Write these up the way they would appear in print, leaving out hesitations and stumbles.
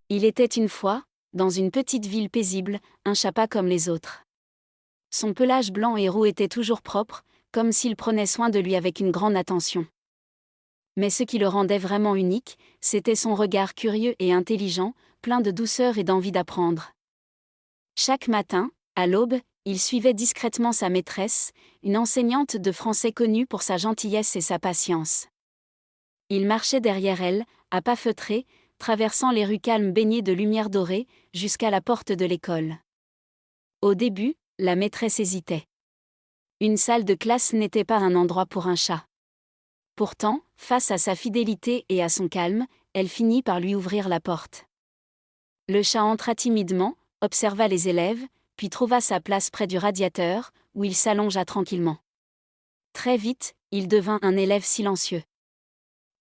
Il était une fois, dans une petite ville paisible, un chat pas comme les autres. Son pelage blanc et roux était toujours propre, comme s'il prenait soin de lui avec une grande attention. Mais ce qui le rendait vraiment unique, c'était son regard curieux et intelligent, plein de douceur et d'envie d'apprendre. Chaque matin, à l'aube, il suivait discrètement sa maîtresse, une enseignante de français connue pour sa gentillesse et sa patience. Il marchait derrière elle, à pas feutrés, traversant les rues calmes baignées de lumière dorée, jusqu'à la porte de l'école. Au début, la maîtresse hésitait. Une salle de classe n'était pas un endroit pour un chat. Pourtant, face à sa fidélité et à son calme, elle finit par lui ouvrir la porte. Le chat entra timidement, observa les élèves, puis trouva sa place près du radiateur, où il s'allongea tranquillement. Très vite, il devint un élève silencieux.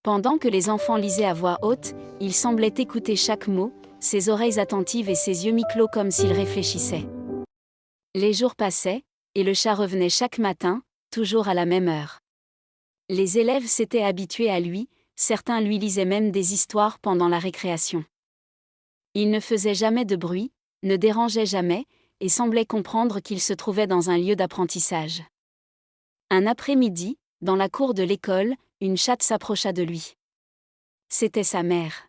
Pendant que les enfants lisaient à voix haute, il semblait écouter chaque mot, ses oreilles attentives et ses yeux mi-clos comme s'il réfléchissait. Les jours passaient, et le chat revenait chaque matin, toujours à la même heure. Les élèves s'étaient habitués à lui, certains lui lisaient même des histoires pendant la récréation. Il ne faisait jamais de bruit, ne dérangeait jamais, et semblait comprendre qu'il se trouvait dans un lieu d'apprentissage. Un après-midi, dans la cour de l'école, une chatte s'approcha de lui. C'était sa mère.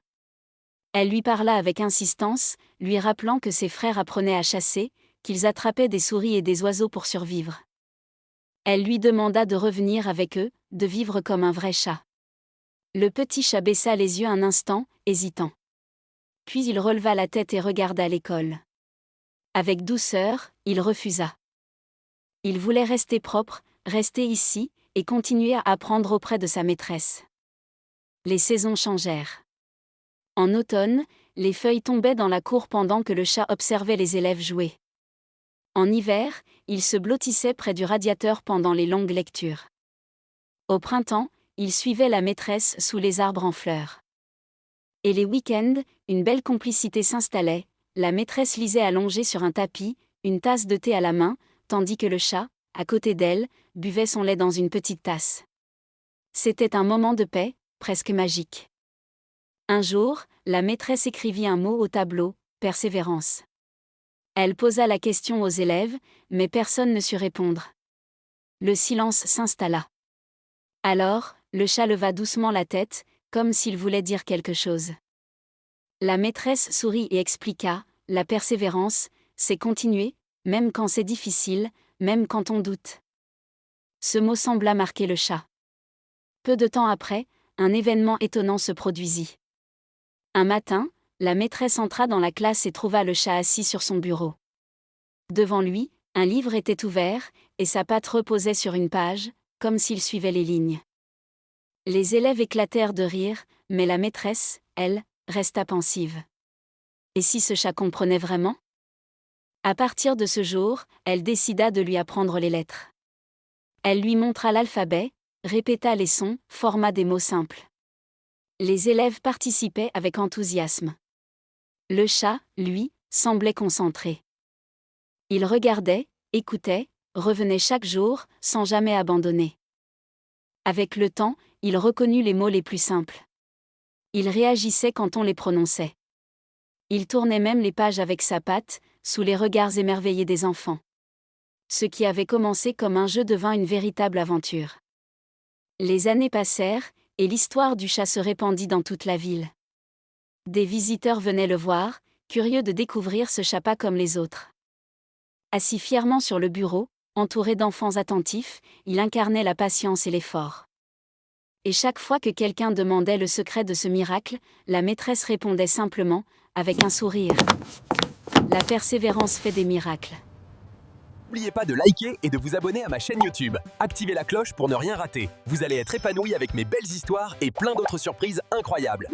Elle lui parla avec insistance, lui rappelant que ses frères apprenaient à chasser, qu'ils attrapaient des souris et des oiseaux pour survivre. Elle lui demanda de revenir avec eux, de vivre comme un vrai chat. Le petit chat baissa les yeux un instant, hésitant. Puis il releva la tête et regarda l'école. Avec douceur, il refusa. Il voulait rester propre, rester ici, et continuer à apprendre auprès de sa maîtresse. Les saisons changèrent. En automne, les feuilles tombaient dans la cour pendant que le chat observait les élèves jouer. En hiver, il se blottissait près du radiateur pendant les longues lectures. Au printemps, il suivait la maîtresse sous les arbres en fleurs. Et les week-ends, une belle complicité s'installait, la maîtresse lisait allongée sur un tapis, une tasse de thé à la main, tandis que le chat, à côté d'elle, buvait son lait dans une petite tasse. C'était un moment de paix, presque magique. Un jour, la maîtresse écrivit un mot au tableau, persévérance. Elle posa la question aux élèves, mais personne ne sut répondre. Le silence s'installa. Alors, le chat leva doucement la tête, comme s'il voulait dire quelque chose. La maîtresse sourit et expliqua, la persévérance, c'est continuer, même quand c'est difficile, même quand on doute. Ce mot sembla marquer le chat. Peu de temps après, un événement étonnant se produisit. Un matin, la maîtresse entra dans la classe et trouva le chat assis sur son bureau. Devant lui, un livre était ouvert, et sa patte reposait sur une page, comme s'il suivait les lignes. Les élèves éclatèrent de rire, mais la maîtresse, elle, resta pensive. Et si ce chat comprenait vraiment ? À partir de ce jour, elle décida de lui apprendre les lettres. Elle lui montra l'alphabet, répéta les sons, forma des mots simples. Les élèves participaient avec enthousiasme. Le chat, lui, semblait concentré. Il regardait, écoutait, revenait chaque jour, sans jamais abandonner. Avec le temps, il reconnut les mots les plus simples. Il réagissait quand on les prononçait. Il tournait même les pages avec sa patte, sous les regards émerveillés des enfants. Ce qui avait commencé comme un jeu devint une véritable aventure. Les années passèrent, et l'histoire du chat se répandit dans toute la ville. Des visiteurs venaient le voir, curieux de découvrir ce chat pas comme les autres. Assis fièrement sur le bureau, entouré d'enfants attentifs, il incarnait la patience et l'effort. Et chaque fois que quelqu'un demandait le secret de ce miracle, la maîtresse répondait simplement, avec un sourire. La persévérance fait des miracles. N'oubliez pas de liker et de vous abonner à ma chaîne YouTube. Activez la cloche pour ne rien rater. Vous allez être épanoui avec mes belles histoires et plein d'autres surprises incroyables.